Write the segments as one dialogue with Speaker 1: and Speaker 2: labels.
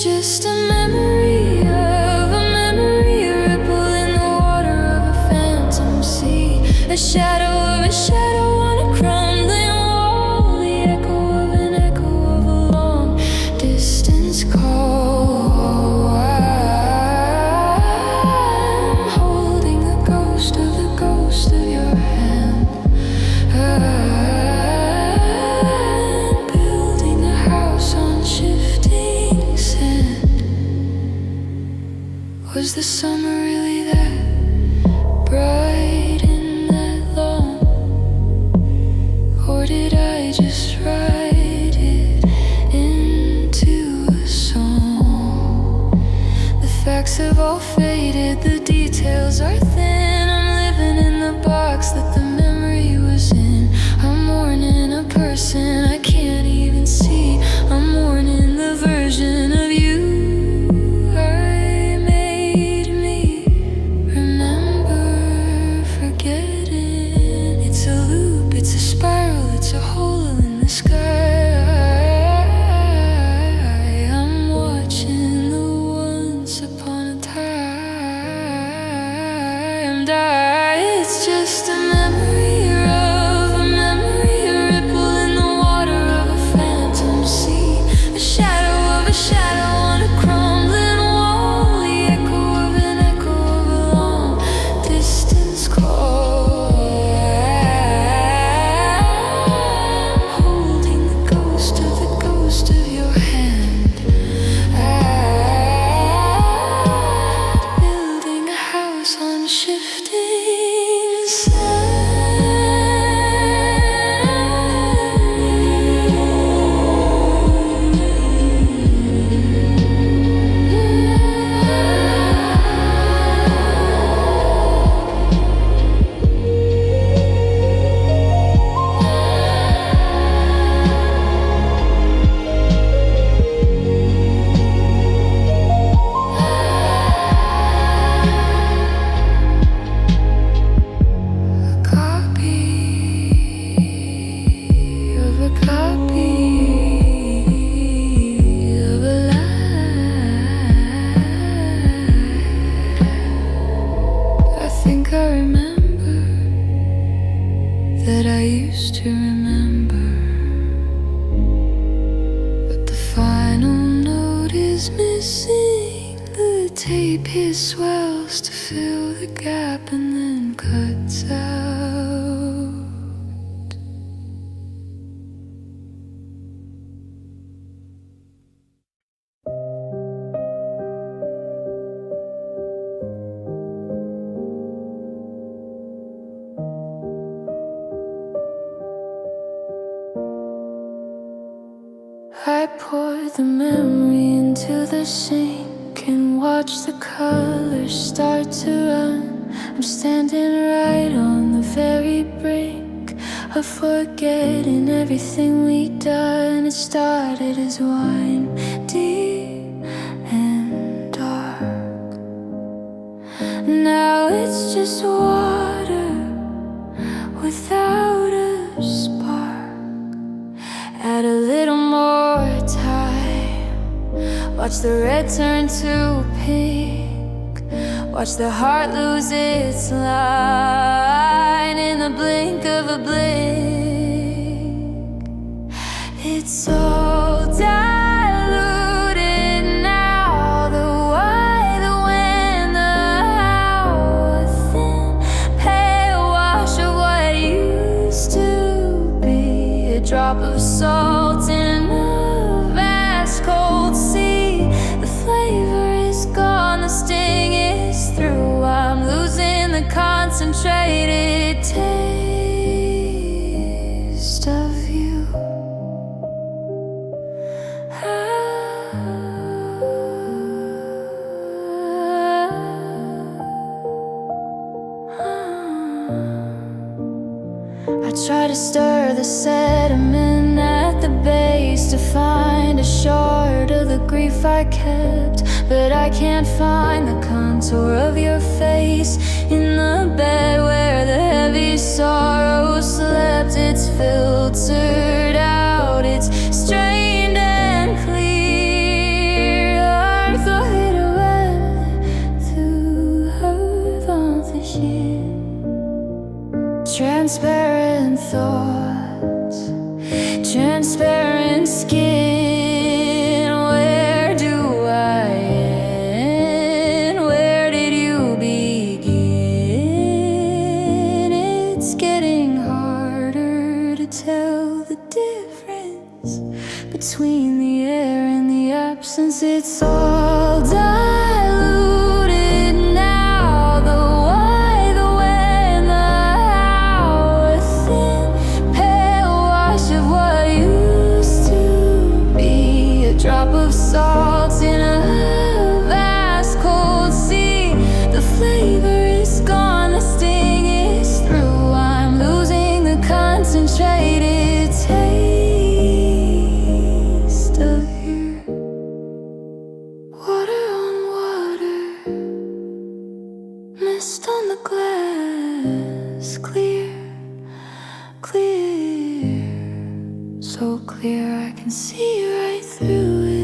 Speaker 1: It's just a memory of a memory, a ripple in the water of a phantom sea, a shadow of a shadow on a crumbling wall, the echo of an echo of a long distance call. I'm holding the ghost of your hand. I'm building a house on shifting sand. Was the summer really that bright and that long? Or did I just write it into a song? The facts have all faded, the details are thin. I'm living in the box that the memory was in. I'm mourning a person I can't even see. I'm mourning the version of you I made me remember forgetting. It's a loop, it's a spiral, it's a hole in the sky. I'm watching the once upon a time die. It's just a memory of a memory, a ripple in the water of a phantom sea, a shadow of a shadow on a crumbling wall, the echo of an echo of a long distance call. I'm holding the ghost of your hand. I'm building a house on shifting that I used to remember, but the final note is missing. The tape here swells to fill the gap and then cuts out. I poured the memory into the sink and watched the colors start to run. I'm standing right on the very brink of forgetting everything we'd done. It started as wine, deep and dark. Now it's just water without a spark. Add a little more time, watch the red turn to pink, watch the heart lose its line in the blink of a blink. It's all diluted now, the why, the when, the how, a thin pale wash of what used to be, a drop of salt in a vast cold sea. The flavor is gone, the sting is through. I'm losing the concentrated taste of you. I try to stir the sediment at the base to find a shard of the grief I kept, but I can't find the contour of your face in the bed where the heavy sorrow slept. It's filtered out, it's strained and clear. transparent skin. Where do I end? Where did you begin? It's getting harder to tell the difference between the air and the absence. It's all diluted now. The why, the when, the how. A thin, pale wash of what used to be. A drop of salt in a vast cold sea. The flavor is gone, the sting is through. I'm losing the concentrated taste of you. Water on water, mist on the glass, clear, clear, so clear I can see right through it.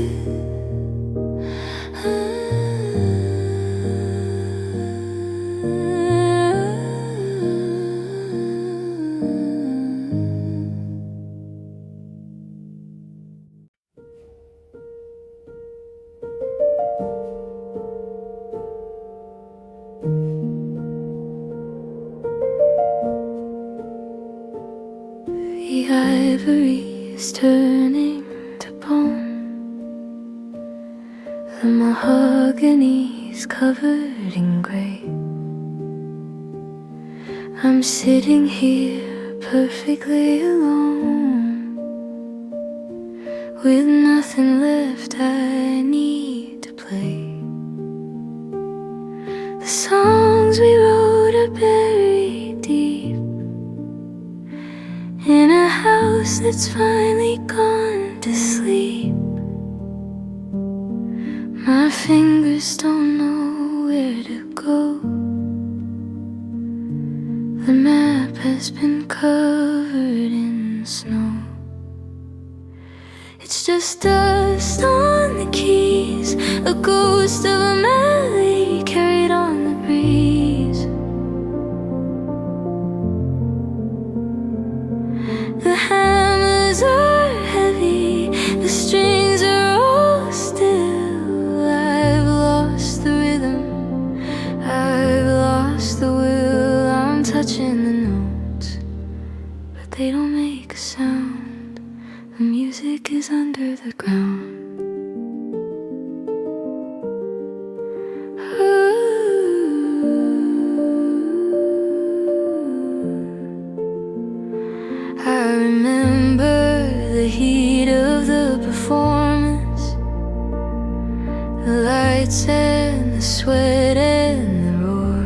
Speaker 1: The ivory is turning to bone. The mahogany is covered in gray. I'm sitting here perfectly alone, with nothing left I need to play. The songs we wrote are buried deep in a house that's finally gone to sleep. My fingers don't know where to go. The map has been covered in snow. It's just dust on the keys, a ghost of a melody carried on the breeze. The hammers are heavy, the strings are all still. I've lost the rhythm, I've lost the will. I'm touching the notes, but they don't make a sound. The music is under the ground. I remember the heat of the performance, the lights and the sweat and the roar.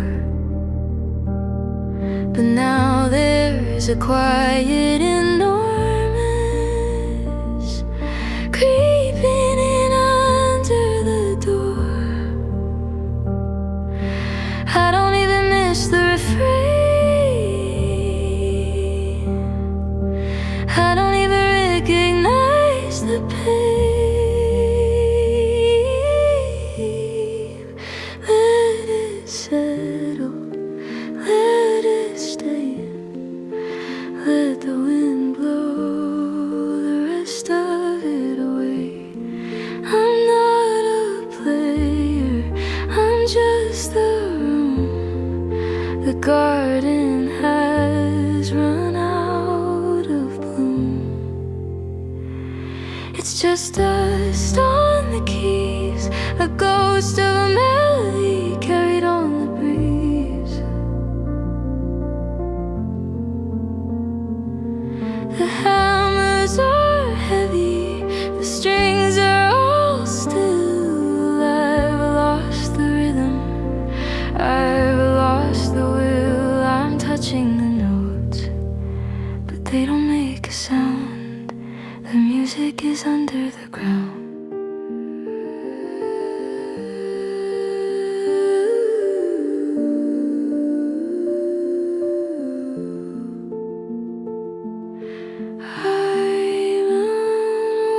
Speaker 1: But now there's a quiet enormous creeping in under the door. I don't even miss the refrain. I don't even recognize the pain. Let it settle, let it stay in. Let the wind blow the rest of it away. I'm not a player, I'm just the room. The garden has run out of bloom. It's just dust on the keys, a ghost of a melody carried on the breeze. The hammers are heavy, the strings are all still. I've lost the rhythm, I've lost the will. I'm touching the notes, but they don't make a sound. The music is under the ground. I'm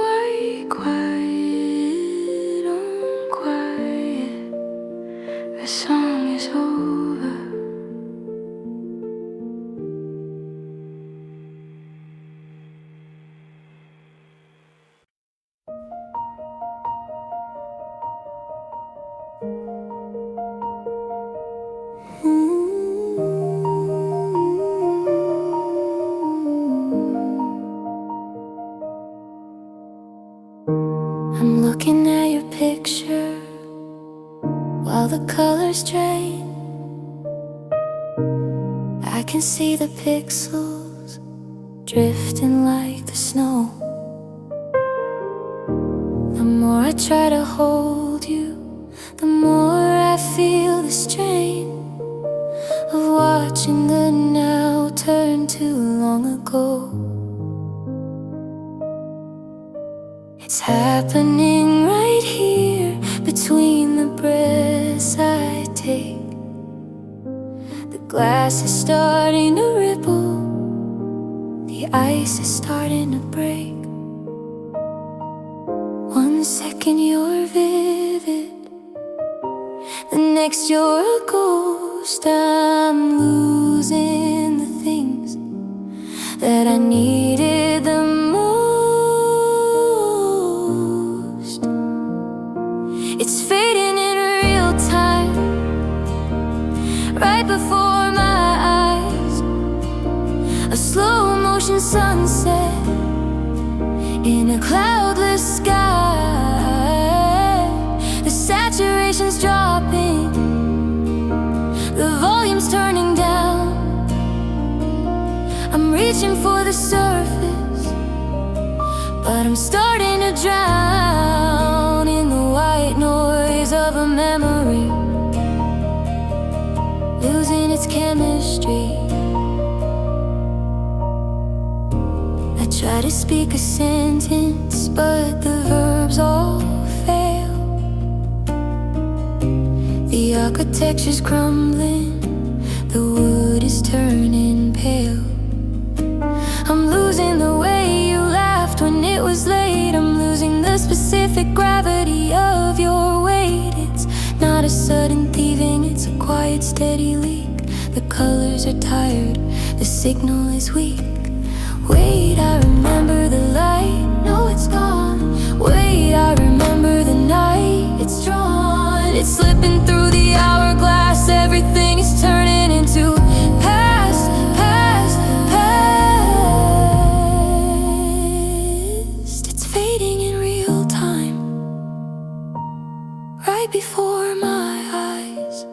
Speaker 1: white, quiet, unquiet. The song is over. I'm looking at your picture while the colors drain. I can see the pixels drifting like the snow. The more I try to hold you, the more I feel the strain of watching the now turn to long ago. It's happening right here between the breaths I take. The glass is starting to ripple, the ice is starting to break. 1 second you're vivid, the next you're a ghost. I'm losing the things that I needed the most. It's fading in real time, right before my eyes. A slow motion sunset in a cloudless sky. The saturation's dropping, the volume's turning down. I'm reaching for the surface, but I'm starting to drown in the white noise of a memory, losing its chemistry. I try to speak a sentence, but the verbs all fail. The architecture's crumbling, the wood is turning pale. I'm losing the way you laughed when it was late. I'm losing the specific gravity of your weight. It's not a sudden thieving, it's a quiet, steady leak. The colors are tired, the signal is weak. Wait, I remember the light, no it's gone. Wait, I remember the night, it's drawn. It's slipping through the hourglass, everything is turning into past, past, past. It's fading in real time, right before my eyes.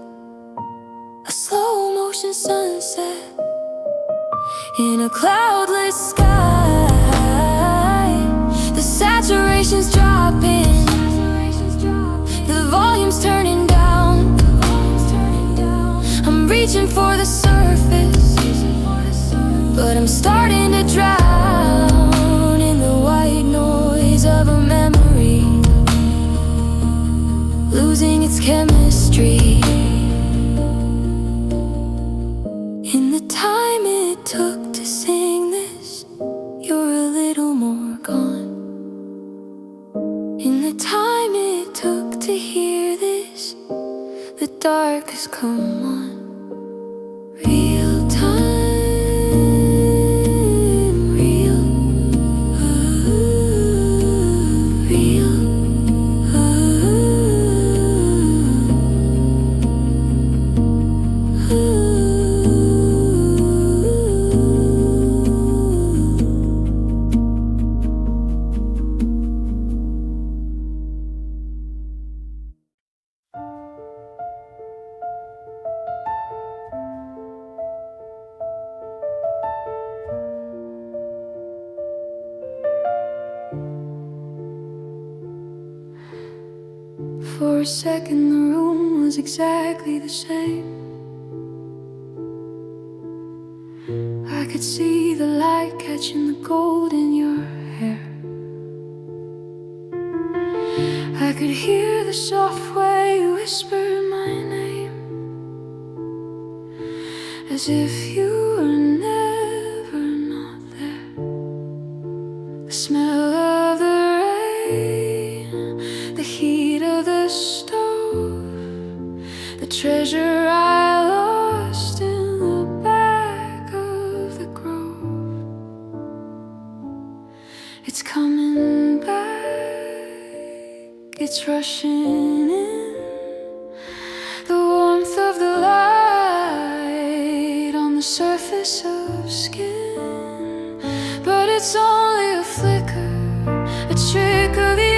Speaker 1: A slow motion sunset in a cloudless sky. The saturation's dropping, the volume's turning down. I'm reaching for the surface, but I'm starting to drown in the white noise of a memory, losing its chemistry. In the time it took to sing this, you're a little more gone. In the time it took to hear this, the dark has come on. Real time, real, real, For a second the room was exactly the same. I could see the light catching the gold in your hair. I could hear the soft way you whispered my name, as if you were never not there. The smell of the rain, the heat of the stove, the treasure I lost in the back of the grove. It's coming back, it's rushing in. The warmth of the light on the surface of skin, but it's only a flicker, a trick of the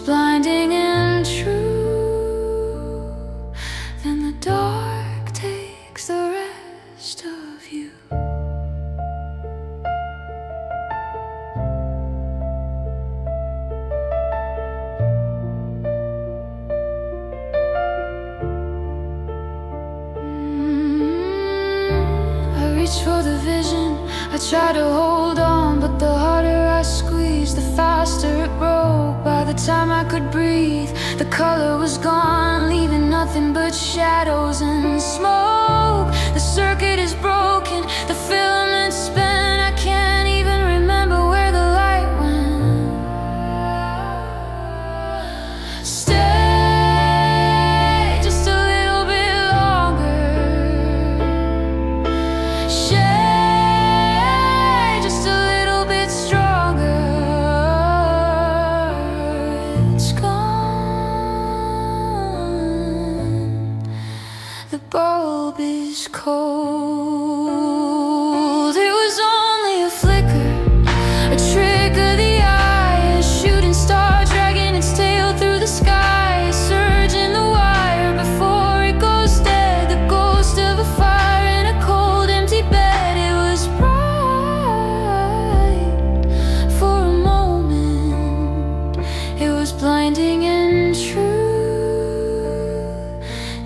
Speaker 1: blinding and true. Then the dark takes the rest of you. I reach for the vision, I try to hold on, but the harder I squeezed, the faster it broke. By the time I could breathe, the color was gone, leaving nothing but shadows and smoke. The circuit is broken, the filament's spent. I can't even remember where the light went. Stay just a little bit longer. Shade just a little bit stronger. It's gone. The bulb is cold. It was only a flicker, a trick of the eye, a shooting star dragging its tail through the sky, a surge in the wire before it goes dead, the ghost of a fire in a cold empty bed. It was bright for a moment, it was blinding and true.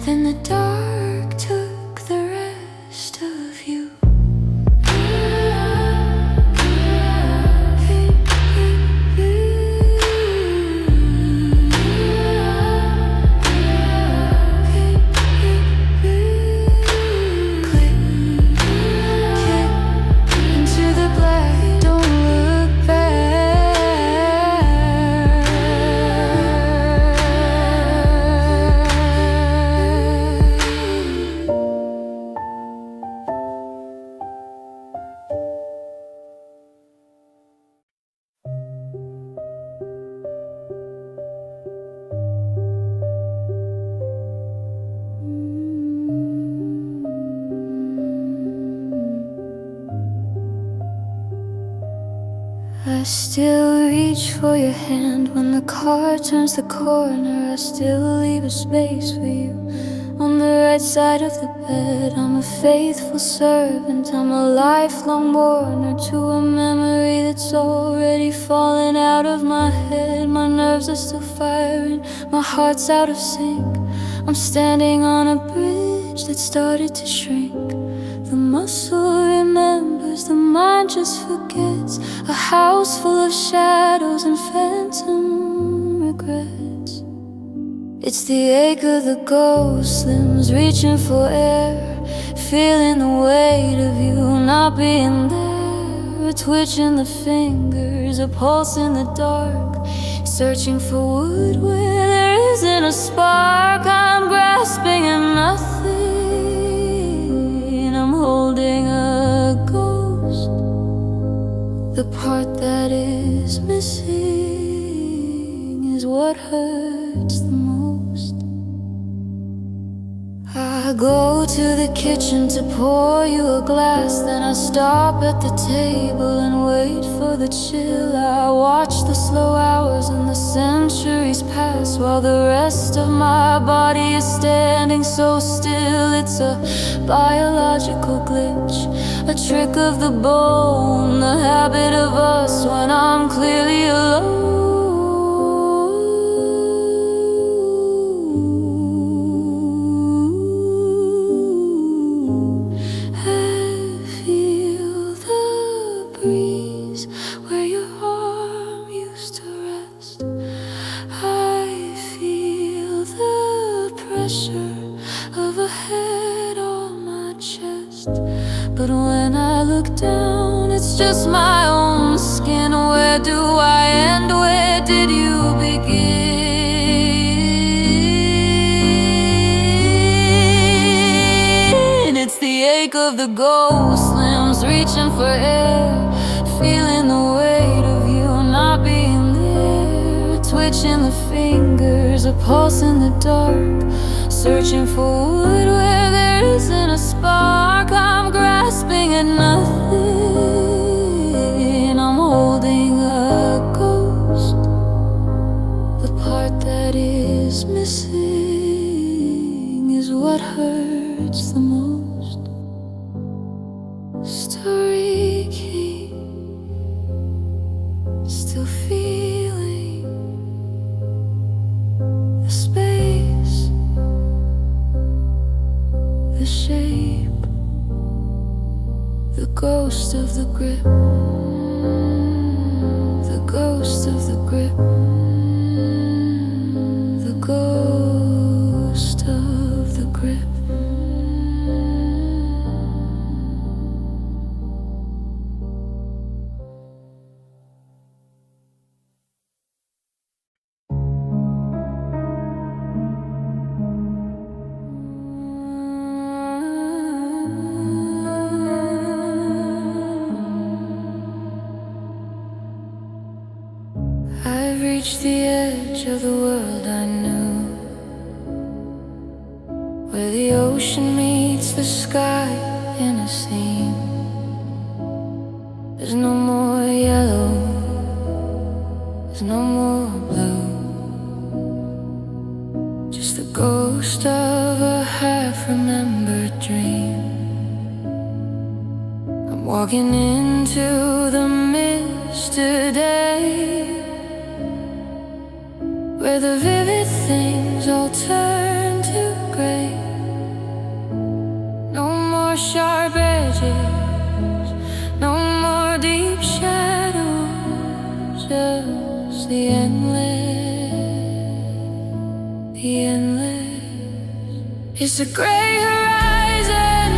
Speaker 1: Then the dark took the rest of you. Into the black, don't look back. I still reach for your hand when the car turns the corner. I still leave a space for you on the right side of the bed. I'm a faithful servant, I'm a lifelong mourner to a memory that's already fallen out of my head. My nerves are still firing, my heart's out of sync. I'm standing on a bridge that started to shrink. The muscle remembers, the mind just forgets. A house full of shadows and phantom regrets. It's the ache of the ghost limbs reaching for air, feeling the weight of you not being there. A twitch in the fingers, a pulse in the dark, searching for wood where there isn't a spark. I'm grasping at nothing, I'm holding a ghost. The part that is missing is what hurts the most. I go to the kitchen to pour you a glass, then I stop at the table and wait for the chill. I watch the slow hours and the centuries pass while the rest of my body is standing so still. It's a biological glitch, a trick of the bone, the habit of us when I'm clearly alone. Of a head on my chest, but when I look down, it's just my own skin. Where do I end? Where did you begin? It's the ache of the ghost limbs reaching for air, feeling the weight of you not being there. A twitch in the fingers, a pulse in the dark, searching for wood where there isn't a spark. I'm grasping at nothing, I'm holding a ghost. The part still feeling the space, the shape, the ghost of the grip, the ghost of the grip, the ghost of the grip. I've reached the edge of the world I knew, where the ocean meets the sky in a seam. There's no more yellow, there's no more blue, just the ghost of a half-remembered dream. I'm walking into the mist today, where the vivid things all turn to gray. No more sharp edges, no more deep shadows, just the endless, the endless. It's a gray horizon,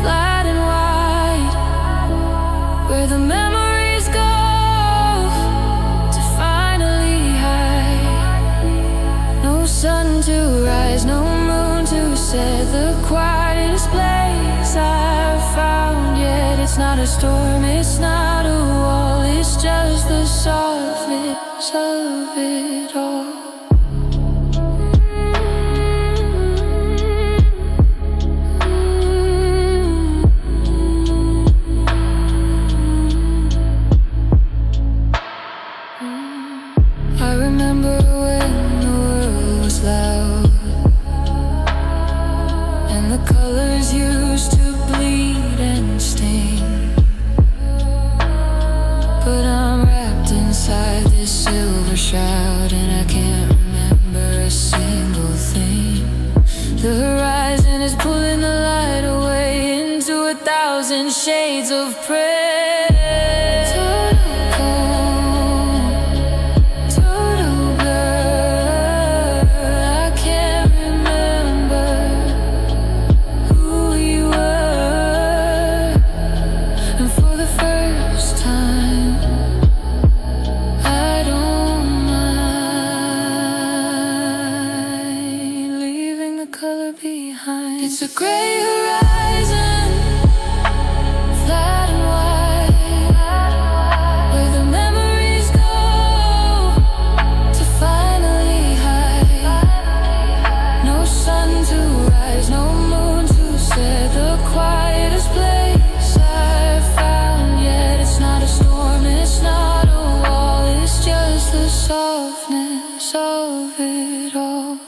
Speaker 1: flat and wide, where the memories go to finally hide. No sun to rise, no moon to set, the quietest place I've found yet. It's not a storm, it's not a wall, it's just the softness of it all. I remember when the world was loud and the colors used to bleed and sting, but I'm wrapped inside this silver shroud and I can't remember a single thing. The horizon is pulling the light away into 1,000 shades of prayer. It's a gray horizon, flat and wide, where the memories go to finally hide. No sun to rise, no moon to set, the quietest place I've found yet. It's not a storm, it's not a wall, it's just the softness of it all.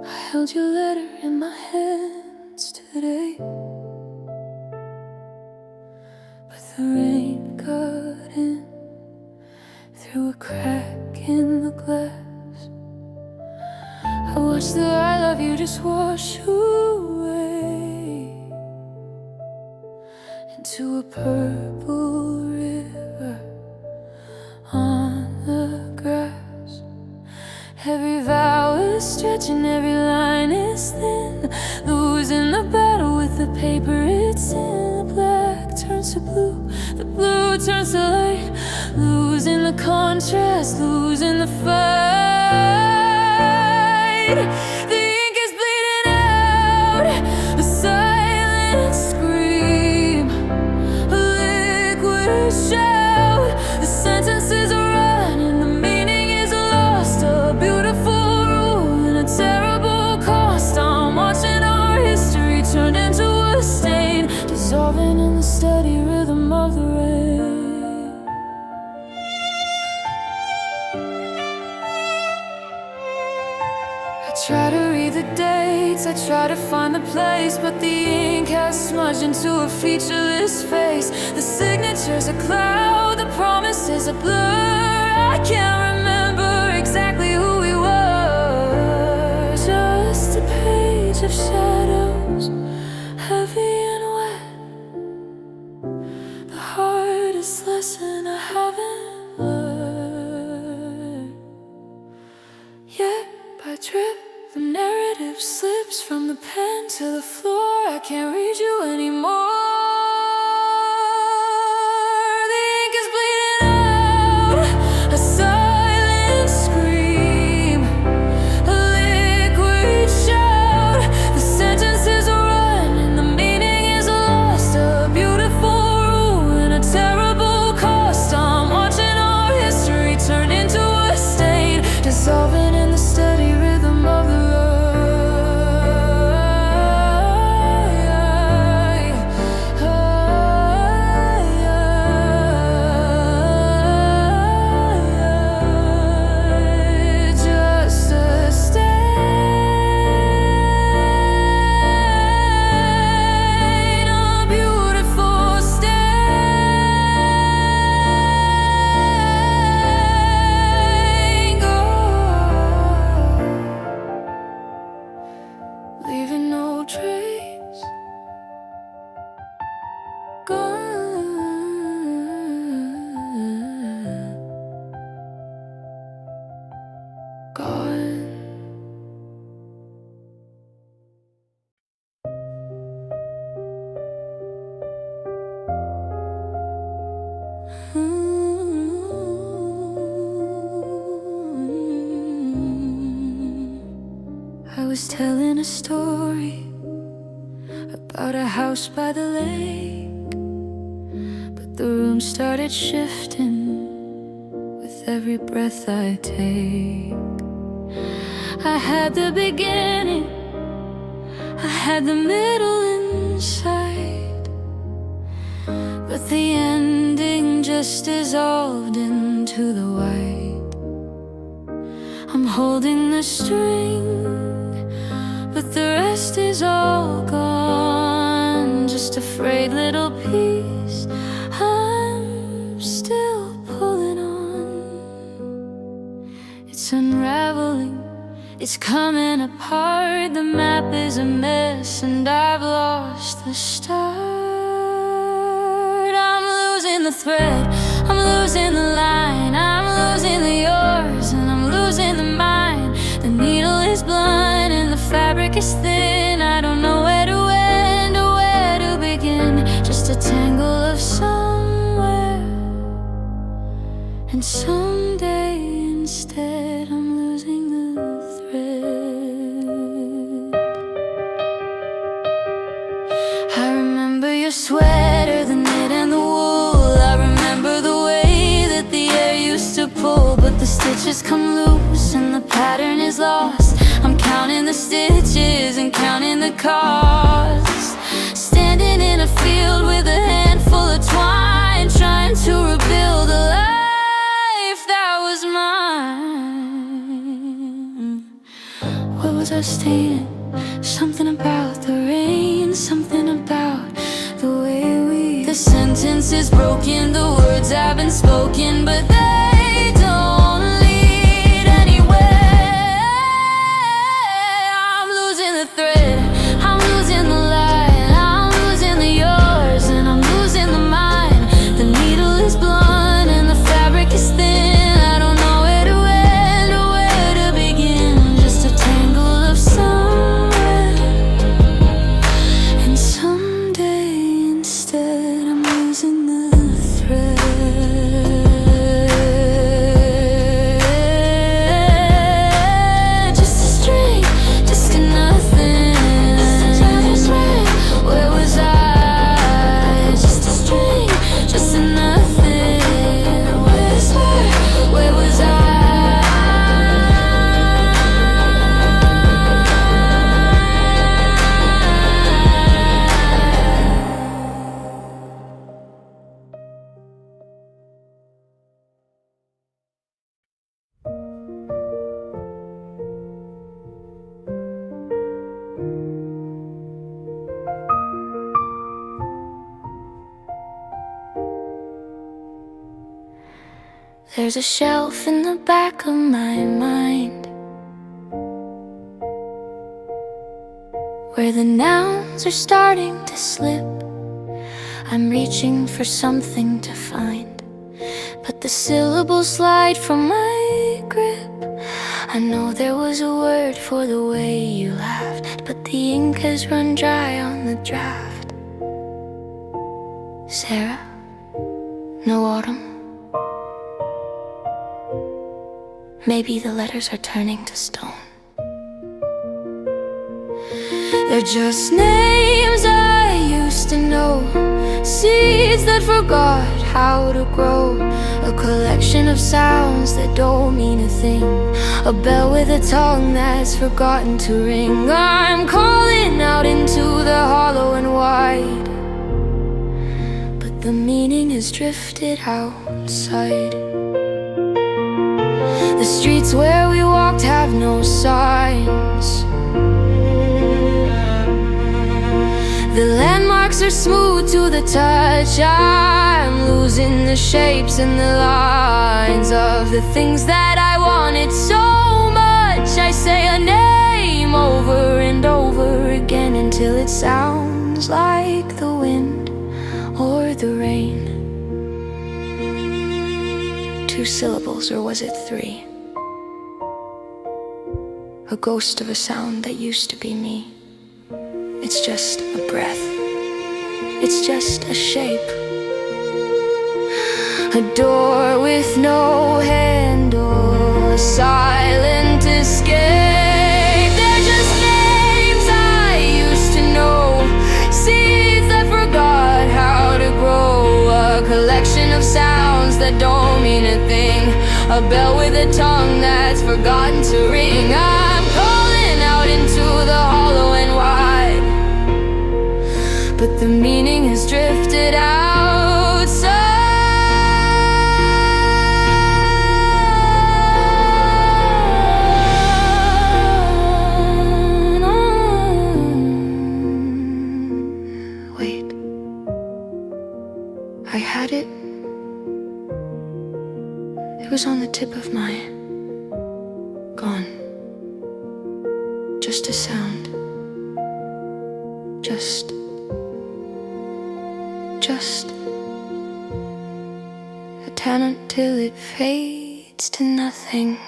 Speaker 1: I held your letter in my hands today, but the rain got in through a crack in the glass. I watched the I love you just wash away into a purple river on the Every vow is stretching, every line is thin. Losing the battle with the paper it's in. The black turns to blue, the blue turns to light. Losing the contrast, losing the fight. The ink is bleeding out, a silent scream, a liquid shout. The sentences are running, the meaning is lost. A beautiful rule and a terrible cost. I'm watching our history turn into a stain, dissolving in the steady rhythm of the rain. I try to read the dates, I try to find the place, but the ink has smudged into a featureless face. The signature's a cloud, the promise is a blur. I can't remember exactly who we were. Just a page of shadows, heavy and wet. The hardest lesson I haven't learned yet. By drip, the narrative slips from the pen to the floor. I can't read you anymore. The ink is bleeding out, a silent scream, a liquid shout. The sentences are running, the meaning is lost. A beautiful rule and a terrible cost. I'm watching our history turn into a stain, dissolving in the steady rhythm of the road. Just a stain, a beautiful stain. Go, leaving no trace. Gone, gone. I was telling a story about a house by the lake, but the room started shifting with every breath I take. I had the beginning, I had the middle inside, but the ending just dissolved into the white. I'm holding the string, but the rest is all gone. Just a frayed little piece I'm still pulling on. It's unraveling, it's coming apart. The map is a mess and I've lost the start. I'm losing the thread, I'm losing the line, I'm losing the yours and I'm losing the mine. The needle is blunt and the fabric is thin. I don't know where to end or where to begin. Just a tangle of somewhere and someday instead I'm losing the thread. I remember your sweater, the knit and the wool. I remember the way that the air used to pull, but the stitches come loose and the pattern is lost. I'm counting the stitches and counting the cost. Standing in a field with a handful of twine, trying to rebuild a life that was mine. What was I stating? Something about the rain, something about the way we. The sentence is broken, the words have been spoken, but they don't lead anywhere. I'm losing the thread, I'm losing the line, I'm losing the yours and I'm losing the mine. The needle is blunt and the fabric is thin. I don't know where to end or where to begin. There's a shelf in the back of my mind where the nouns are starting to slip. I'm reaching for something to find, but the syllables slide from my grip. I know there was a word for the way you laughed, but the ink has run dry on the draft. Sarah, no autumn. Maybe the letters are turning to stone. They're just names I used to know, seeds that forgot how to grow, a collection of sounds that don't mean a thing, a bell with a tongue that's forgotten to ring. I'm calling out into the hollow and wide, but the meaning has drifted outside. The streets where we walked have no signs. The landmarks are smooth to the touch. I'm losing the shapes and the lines of the things that I wanted so much. I say a name over and over again until it sounds like the wind or the rain. 2 syllables, or was it 3? A ghost of a sound that used to be me. It's just a breath, it's just a shape, a door with no handle, a silent escape. They're just names I used to know, seeds that forgot how to grow, a collection of sounds that don't mean a thing, a bell with a tongue that's forgotten to ring. I'm calling out into the hollow and wide, but the meaning has drifted outside. Wait, I had it. It was on the tip of my... gone. Just a sound. Just a tenant till it fades to nothing.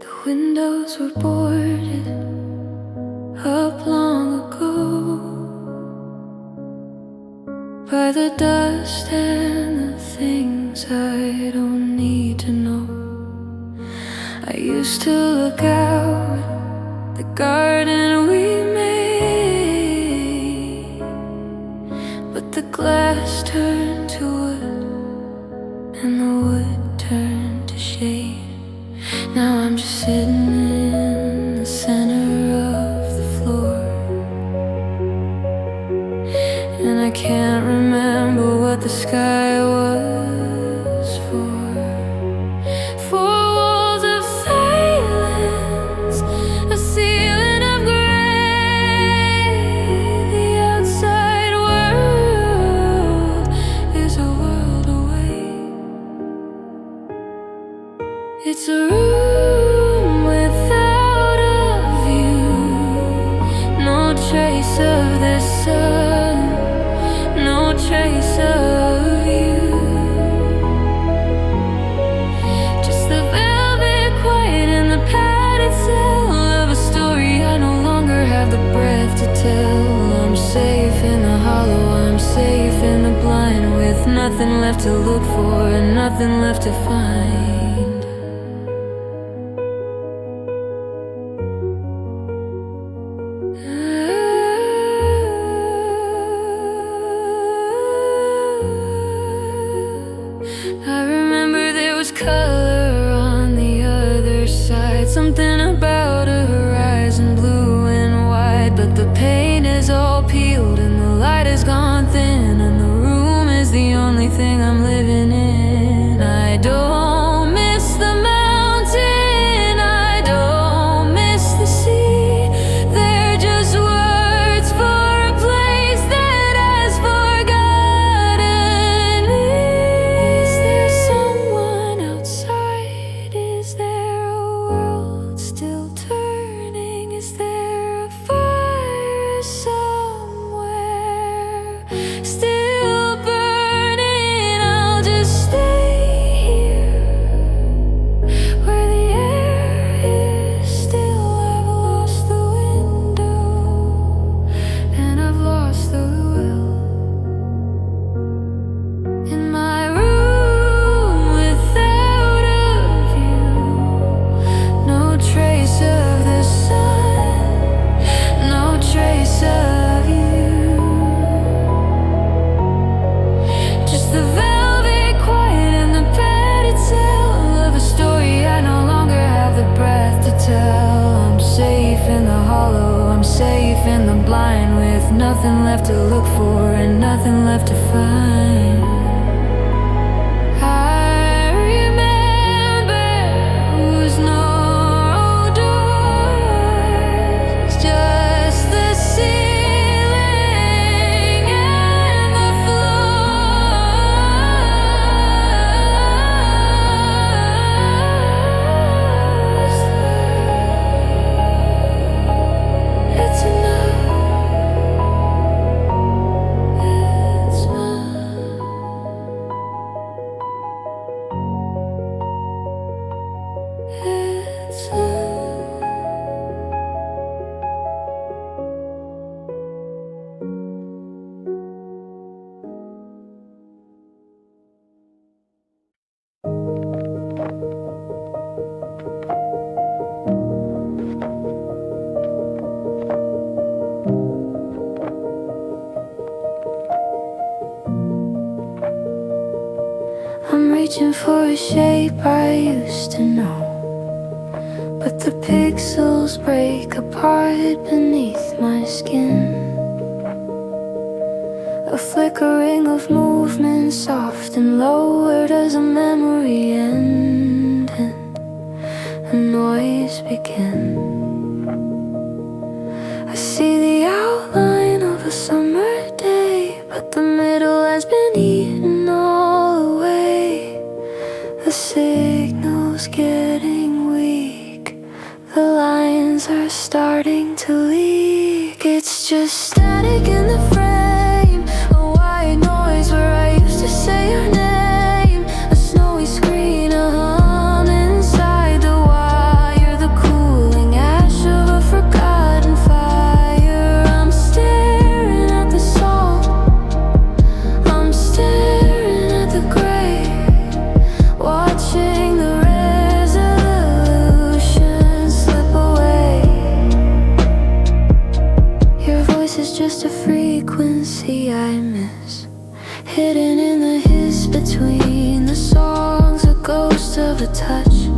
Speaker 1: The windows were boarded up long ago by the dust and the things I don't need to know. I used to look out the garden we made, but the glass turned to wood and the wood turned to shade. Now I'm just sitting in the center of the floor, and I can't remember what the sky was for. Walls of silence, a ceiling of gray. The outside world is a world away. It's a room without a view, no trace of the sun, no trace of you. Just the velvet quiet and the padded cell of a story I no longer have the breath to tell. I'm safe in the hollow, I'm safe in the blind, with nothing left to look for and nothing left to find. I remember there was color on the other side, something about a horizon blue and white. But the paint is all peeled and the light has gone thin, and the room is the only thing I'm living in. I don't nothing left to look for and nothing left to find. I remember whose no doors, just the ceiling and the floors. It's enough. It's mine. It's I'm reaching for a shape I used to know, but the pixels break apart beneath my skin. A flickering of movement, soft and low. Where does a memory end and a noise begin? I see the outline of a summer day, but the middle has been eaten all away. The signal's getting weak, the lines are starting to leak. It's just static in the frame, a white noise where I used to say your name. A snowy screen, a hum inside the wire, the cooling ash of a forgotten fire. I'm staring at the song, I'm staring at the gray, watching the resolution slip away. Your voice is just a frequency I miss, hidden in the hiss between the songs. A ghost of a touch,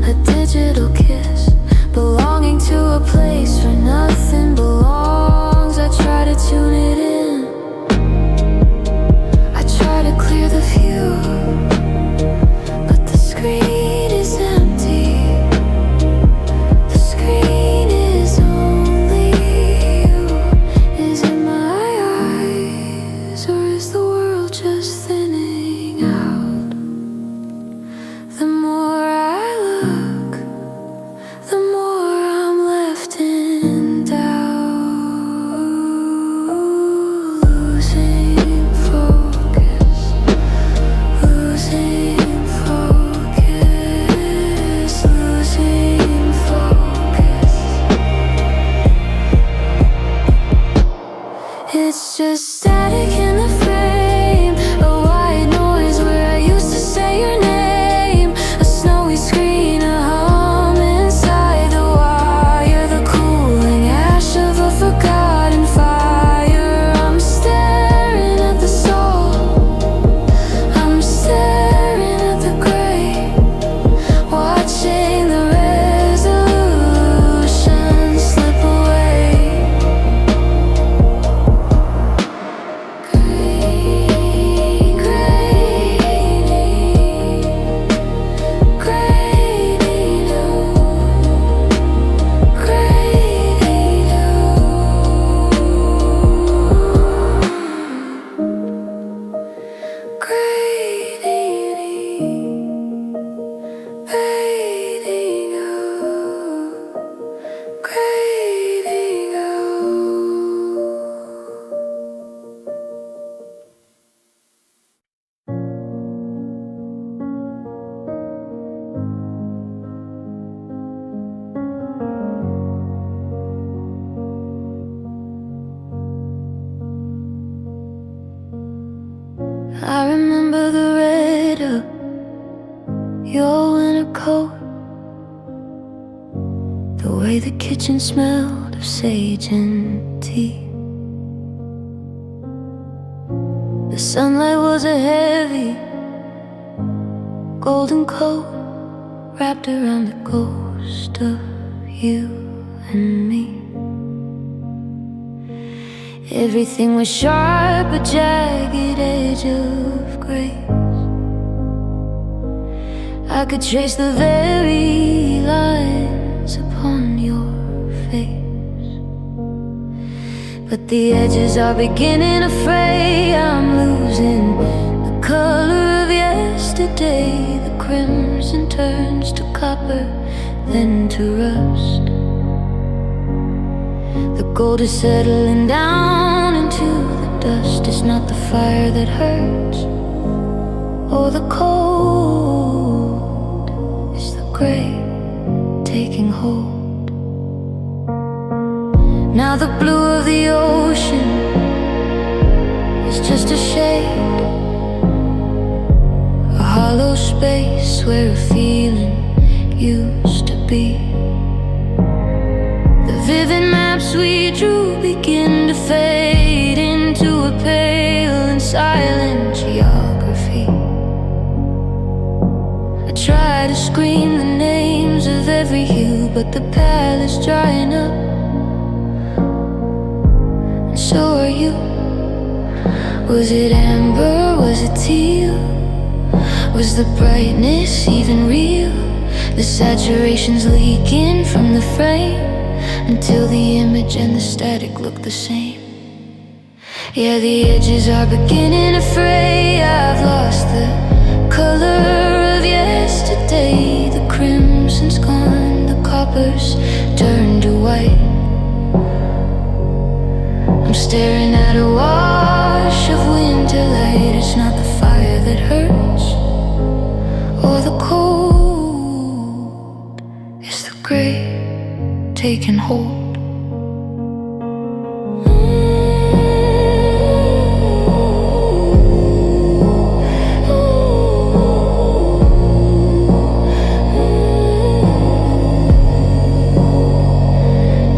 Speaker 1: a digital kiss, belonging to a place where nothing belongs. I try to tune it in, I try to clear the view, but the screen is empty. The screen is only you. Is it my eyes, or is the world just thinning out? The more I look, the more I'm left in doubt. Losing focus, losing focus, losing focus. It's just static in the frame, a white noise where I used to say your name. A snowy screen, a hum inside the wire, the cooling ash of a forgotten fire. I'm staring at the soul, I'm staring at the gray, watching the resolution slip away. I remember the red of your winter coat, the way the kitchen smelled of sage and tea. The sunlight was a heavy golden coat wrapped around the ghost of you and me. Everything was sharp, a jagged edge of grace. I could trace the very lines upon your face, but the edges are beginning to fray. I'm losing the color of yesterday. The crimson turns to copper, then to rust. The gold is settling down into the dust. It's not the fire that hurts or the cold, it's the gray taking hold. Now the blue of the ocean is just a shade, a hollow space where a feeling used to be. The vivid maps we drew begin to fade into a pale and silent geography. I try to scream the names of every hue, but the palettes drying up, and so are you. Was it amber, was it teal? Was the brightness even real? The saturation's leaking from the frame, until the image and the static look the same. Yeah, the edges are beginning to fray. I've lost the color of yesterday. The crimson's gone, the copper's turned to white. I'm staring at a wash of winter light. It's not the fire that hurts or the cold, it's the gray taking hold.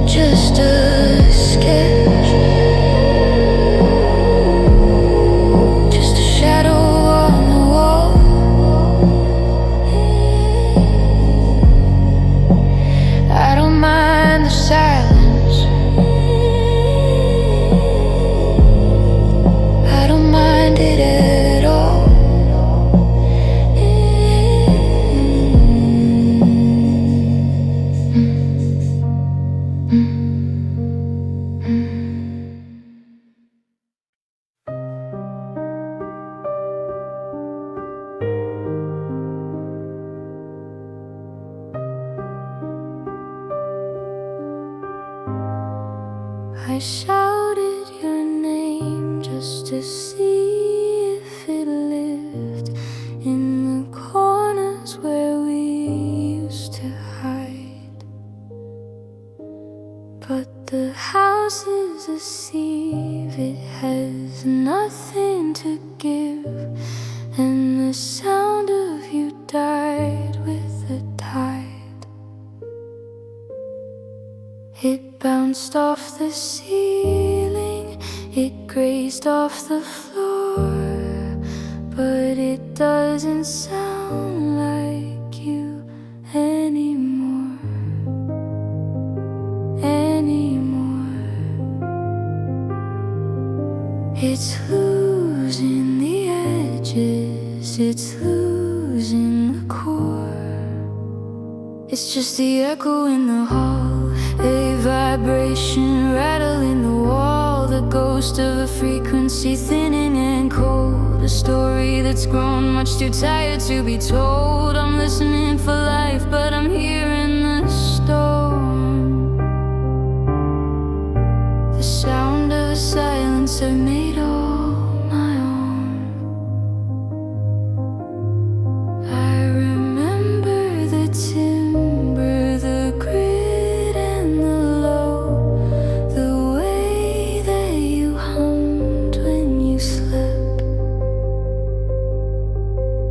Speaker 1: Just a sketch, just a shadow on the wall. I don't mind the silence, I don't mind it at all. I shouted your name just to see if it lived in the corners where we used to hide. But the house is a sieve, it has nothing to give, and the sound of you died with the tide. It bounced off the ceiling, it grazed off the floor, but it doesn't sound like you anymore, anymore. It's losing the edges, it's losing the core. It's just the echo in the hall, a vibration rattling the wall, the ghost of a frequency thinning and cold, a story that's grown much too tired to be told. I'm listening for life, but I'm hearing the storm. The sound of a silencer made all my own. I remember the timber, the grit and the low, the way that you hummed when you slept.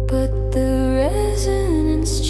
Speaker 1: But the resonance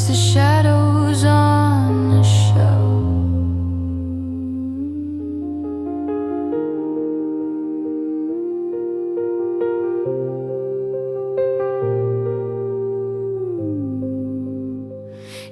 Speaker 1: just the shadows on the shelf.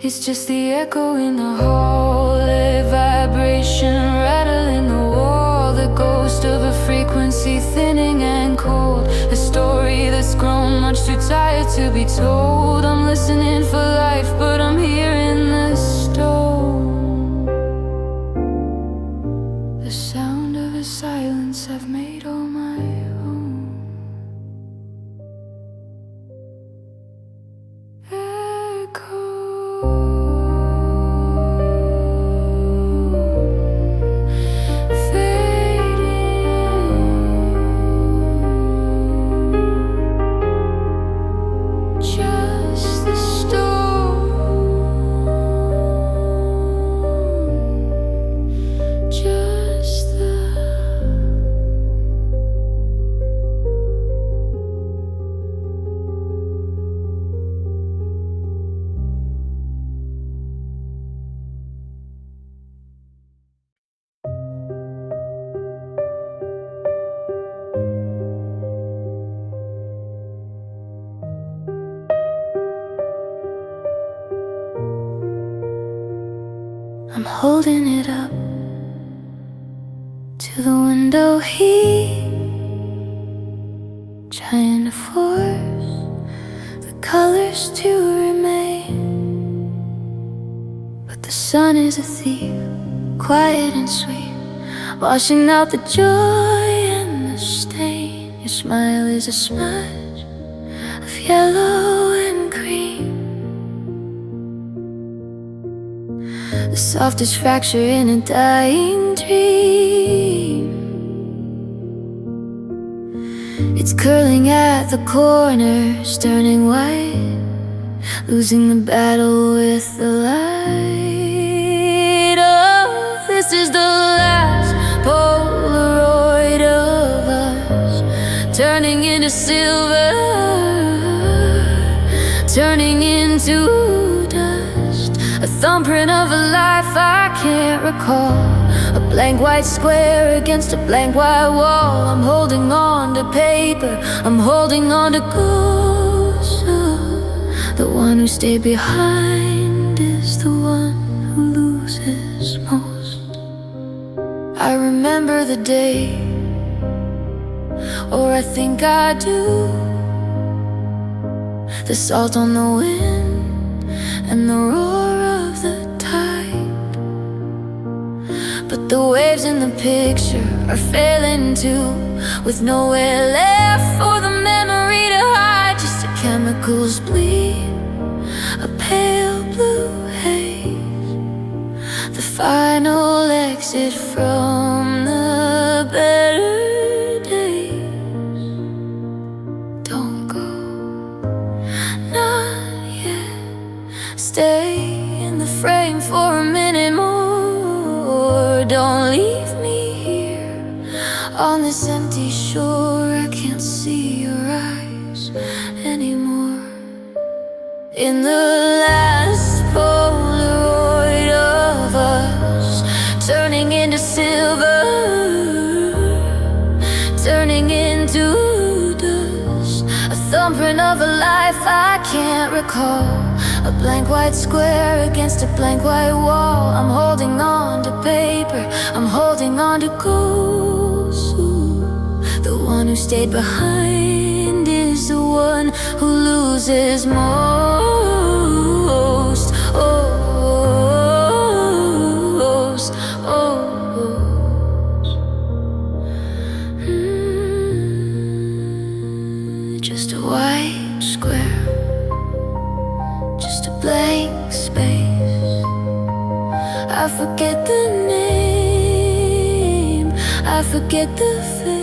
Speaker 1: It's just the echo in the hall, a vibration rattling the wall, the ghost of a frequency thinning and cold, a story that's grown much too tired to be told. I'm listening for life, but I'm hearing the stone, the sound of a silence I've made all my own. I'm holding it up to the window heat, trying to force the colors to remain. But the sun is a thief, quiet and sweet, washing out the joy and the stain. Your smile is a smudge of yellow and cream, the softest fracture in a dying dream. It's curling at the corners, turning white, losing the battle with the light. Oh, this is the last Polaroid of us, turning into silver, turning into dust, a thumbprint of a life I can't recall, a blank white square against a blank white wall. I'm holding on to paper, I'm holding on to ghosts. The one who stayed behind is the one who loses most. I remember the day, or I think I do, the salt on the wind and the roar of the tide. But the waves in the picture are failing too, with nowhere left for the memory to hide. Just the chemicals bleed, a pale blue haze, the final exit from the better days. Don't go, not yet. Stay in the frame for a minute more. Don't leave me here on this empty shore. I can't see your eyes anymore. In the last Polaroid of us, turning into silver, turning into dust, a thumbprint of a life I can't recall, a blank white square against a blank white wall. I'm holding on to paper, I'm holding on to ghosts. The one who stayed behind is the one who loses most. Just a white square, just a blank space. I forget the name, I forget the face.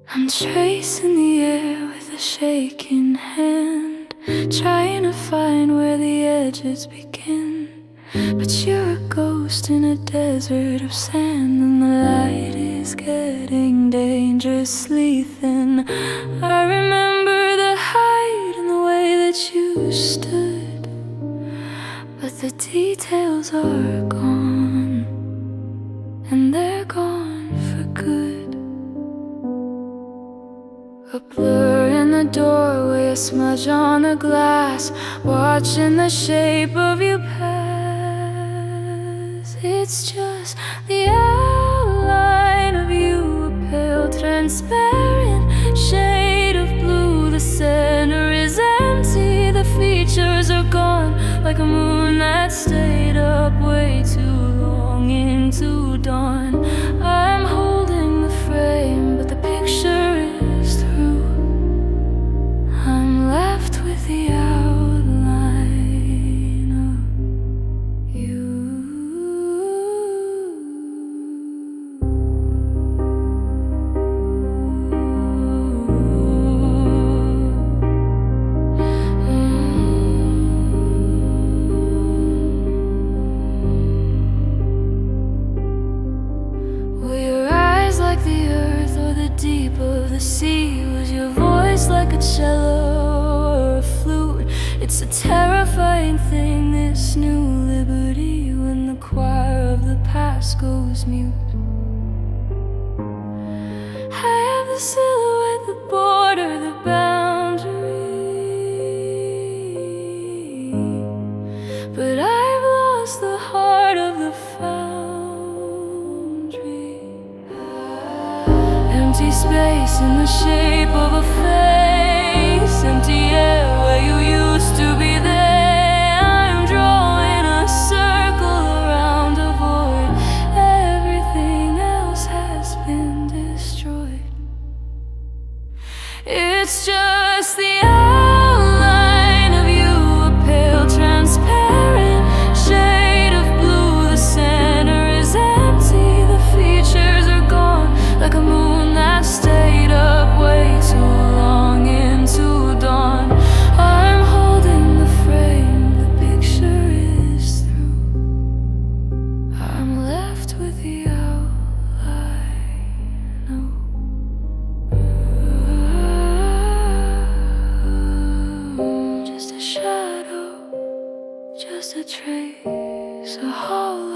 Speaker 1: I'm tracing the air with a shaking hand, trying to find where the edges begin. But you're a ghost in a desert of sand, and the light is getting dangerously thin. I remember the height and the way that you stood, but the details are gone, and they're gone for good. A blur in the doorway, a smudge on the glass, watching the shape of you pass. It's just the outline of you, a pale, transparent shade of blue. The center is empty, the features are gone, like a moon that stayed up way too long into dawn. I'm holding the frame, but the picture is through. I'm left with the outline of you. Were your eyes like the earth or the deep of the sea? Was your voice like a cello or a flute? It's a terrifying thing, this new liberty, when the choir of the past goes mute. I have the silhouette, the border, the boundary, but I've lost the heart of the foundry. Empty space in the shape of a face, empty air where you used to be there. I'm drawing a circle around a void. Everything else has been destroyed. It's just the outline of you, a pale, transparent shade of blue. The center is empty, the features are gone, like a moon that stayed up way too long into dawn. I'm holding the frame, the picture is through. I'm left with the outline of just a shadow, just a trace, a hollow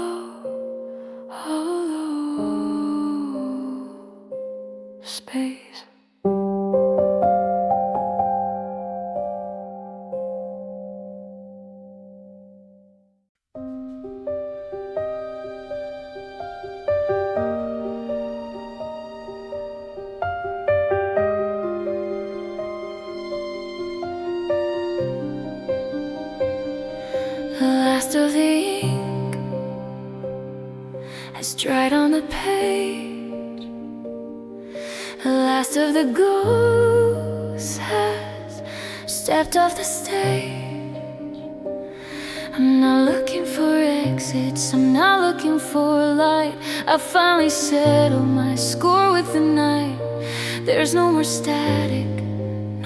Speaker 1: space. The last of the ink has dried on the page. The last of the ghosts has stepped off the stage. I'm not looking for exits, I'm not looking for light. I finally settled my score with the night. There's no more static,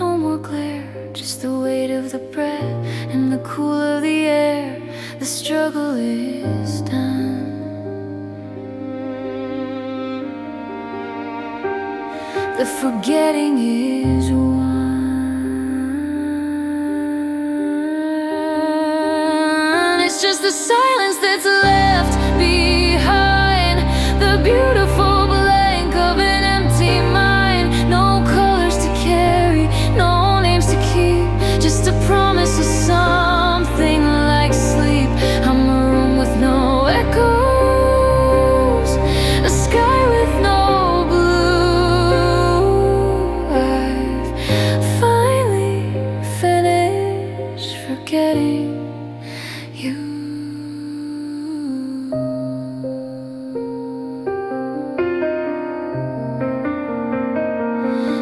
Speaker 1: no more glare, just the weight of the breath and the cool of the air. The struggle is done. The forgetting is won. It's just the silence that's left behind, the beautiful blank of an empty mind. No colors to carry, no names to keep, just a promise of something like sleep. I'm a room with no echoes, a sky with no blue. I've finally finished forgetting you.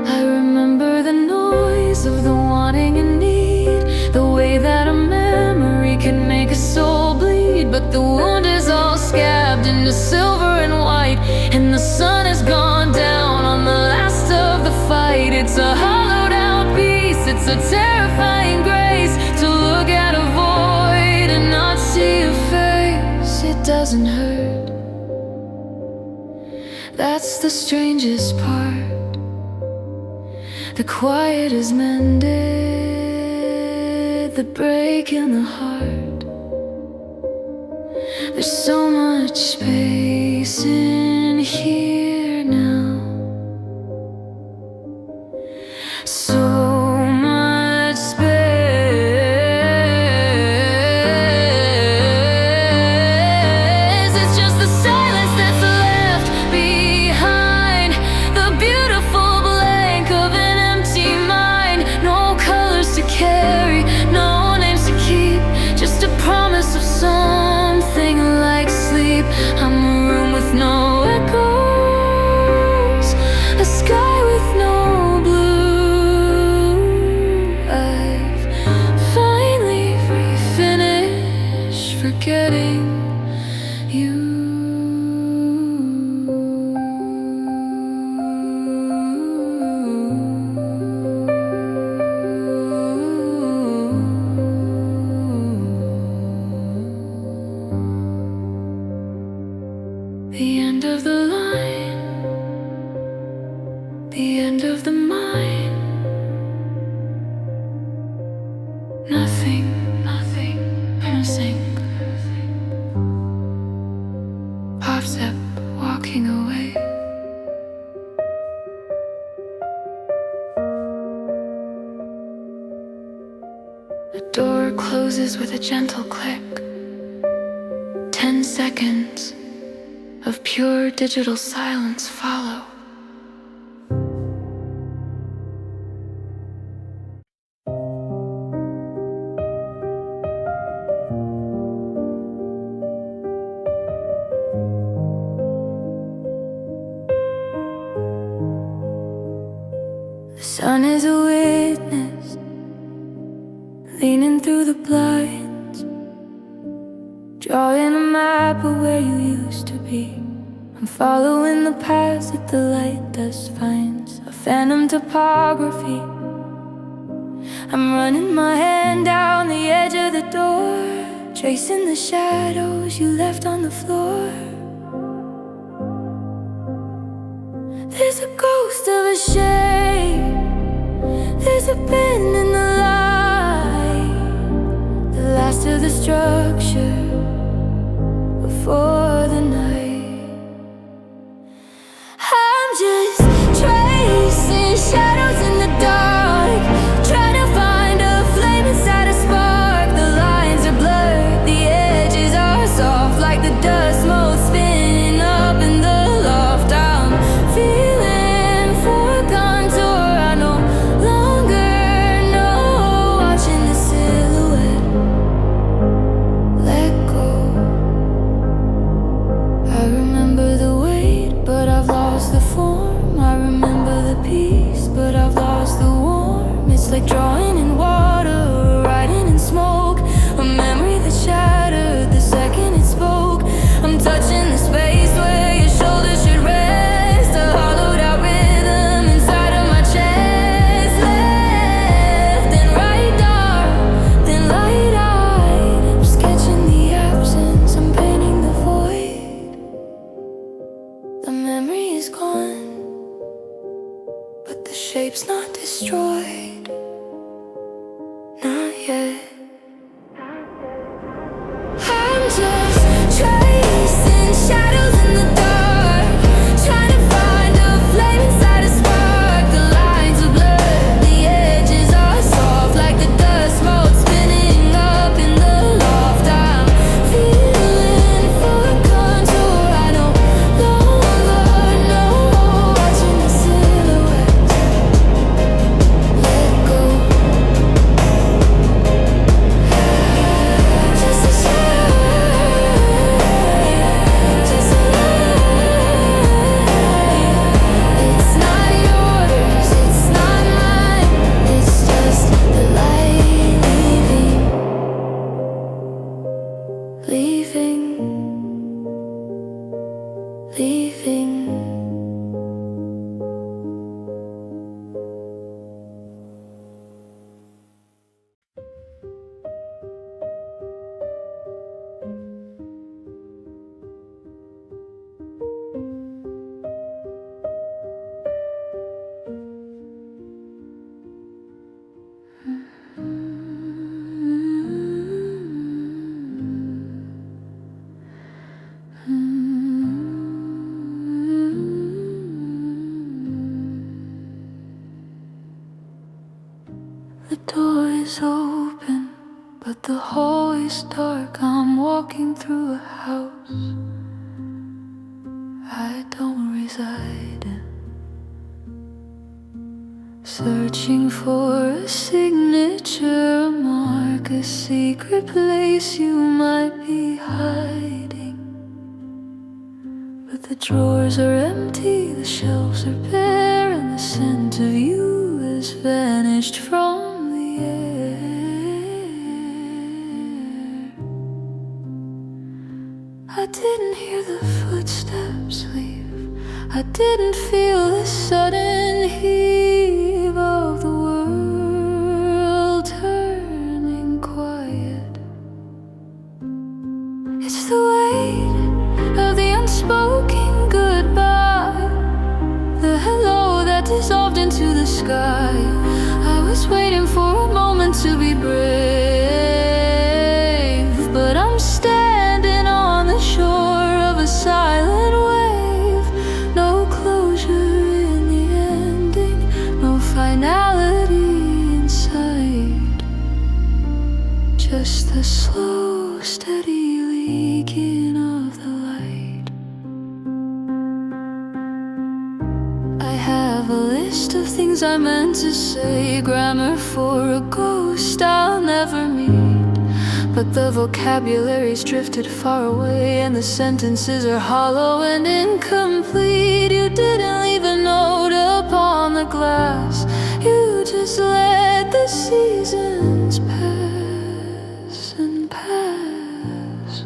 Speaker 1: I remember the noise of the wanting and need, the way that a memory can make a soul bleed. But the wound is all scabbed into silver and white, and the sun has gone down on the last of the It's a hollowed out peace, it's a terrifying grace to look at a void and not see a face. It doesn't hurt, that's the strangest part. The quiet is mended, the break in the heart. There's so much space in here now, so much space. It's just the silence that's left behind, the beautiful blank of an empty mind. No colors to carry, no names to keep, just a promise of something like sleep. I'm a room with no echoes, a sky with no blue. I've finally finished forgetting you. The end of the line, the end of the mine. Nothing, nothing missing. Pops up, walking away. The door closes with a gentle click. 10 seconds of pure digital silence follow. The sun is a witness, leaning through the blinds, drawing a map of where you used to be. I'm following the paths that the light dust finds, a phantom topography. I'm running my hand down the edge of the door, tracing the shadows you left on the floor. There's a ghost of a shade, there's a bend in the light, the last of the structure before the night. I'm just tracing shadows in the dark, trying to find a flame inside a spark. The lines are blurred, the edges are soft, like the dust mote spinning up in the loft. I'm feeling for a contour I no longer know, watching the silhouette let go. I remember the weight, but I've lost the form. I remember the peace, but I've lost the warmth. It's like drawing in water or riding in smoke, a memory that shattered the second it spoke. I'm touching the space where your shoulders should rest, a hollowed out rhythm inside of my chest. Left and right, dark, then light eyed. I'm sketching the absence, I'm painting the void. The memory is gone, but the shape's not destroyed. Not yet. I'm just tracing shadows in the dark, trying to find a flame inside a spark. The lines are blurred, the edges are soft, like the dust mote spinning up in the loft. I'm feeling for a contour I no longer know, watching the silhouettes let go. door is open, but the hallway's dark. I'm walking through a house I don't reside in, searching for a signature, a mark, a secret place you might be hiding. But the drawers are empty, the shelves are bare, and the scent of you has vanished from the air. I didn't hear the footsteps leave, I didn't feel the sudden heave of the world turning quiet. It's the weight of the unspoken goodbye, the hello that dissolved into the sky. I was waiting for a moment to be brave, but I'm standing on the shore of a silent wave. No closure in the ending, no finality inside, just the slow, steady leaking of the light. I have a list of things I meant to say, grammar for a ghost I'll never meet. But the vocabulary's drifted far away, and the sentences are hollow and incomplete. You didn't leave a note upon the glass, you just let the seasons pass and pass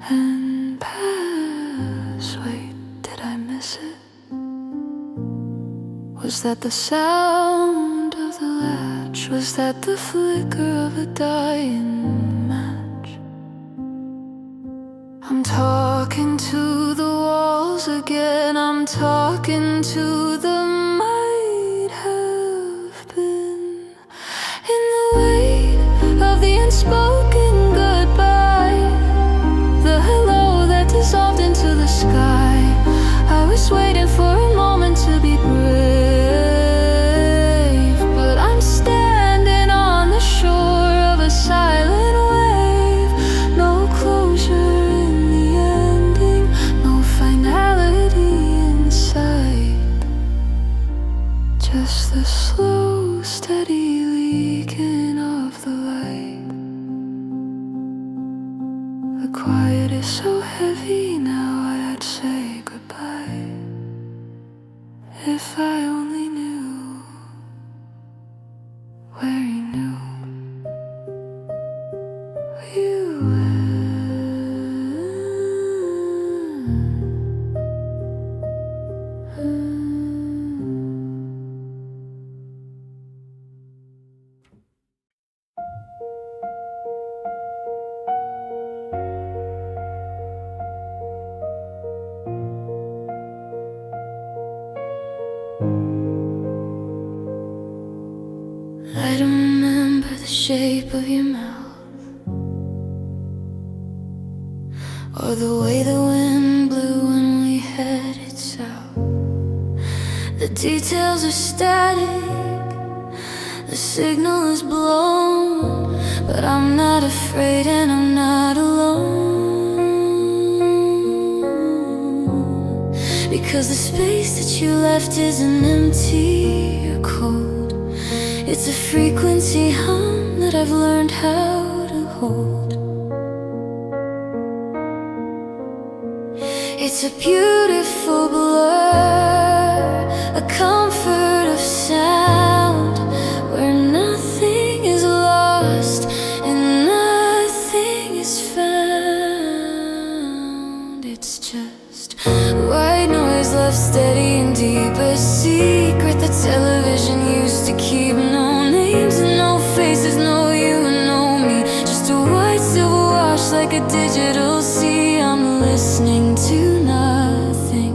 Speaker 1: and pass. Wait, did I miss it? Was that the sound of the latch? Was that the flicker of a dying match? I'm talking to the walls again, I'm talking to the might have been. In the weight of the unspoken goodbye, the hello that dissolved into the sky. I was waiting for a moment to be brave, but I'm standing on the shore of a silent wave. No closure in the ending, no finality inside, just the slow, steady leaking of the light. The quiet is so heavy now, I'd say goodbye. If I only knew where you knew you went. I don't remember the shape of your mouth, or the way the wind blew when we headed south. The details are static, the signal is blown, but I'm not afraid and I'm not alone, because the space that you left isn't empty or cold. It's a frequency hum that I've learned how to hold. It's a beautiful blur, a comfort of sound, where nothing is lost and nothing is found. It's just white noise left steady and deep, a secret that television used to keep. No names and no faces, no you and no me, just a white silver wash like a digital sea. I'm listening to nothing,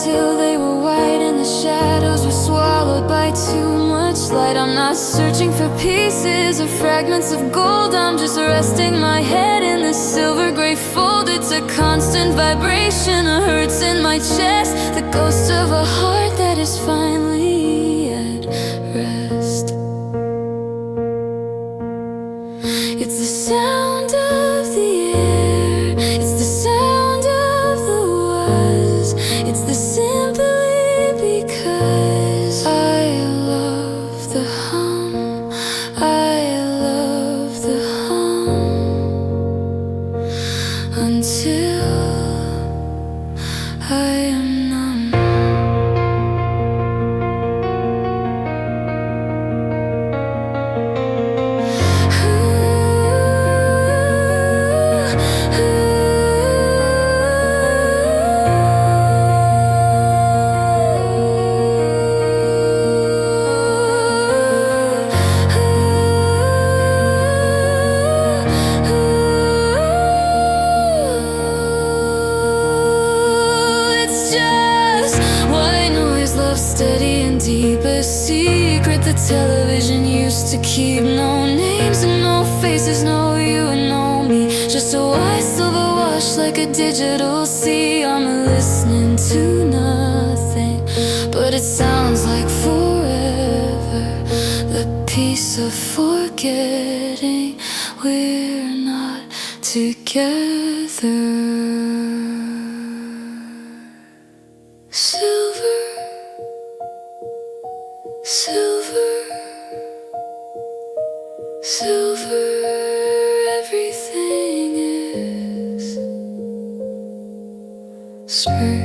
Speaker 1: till they were white and the shadows were swallowed by too much light. I'm not searching for pieces or fragments of gold, I'm just resting my head in the silver gray fold. It's a constant vibration, a hurts in my chest, the ghost of a heart that is finally at rest. It's the sound of the air, it's the sound of the was, it's the simply because I love the hum, I love the hum, until I am numb. Steady and deep, a secret the television used to keep. No names and no faces, no you and no me, just a white silver wash like a digital sea. I'm listening to nothing, but it sounds like forever, the peace of forgetting we're not together. Silver, silver, silver, everything is spring.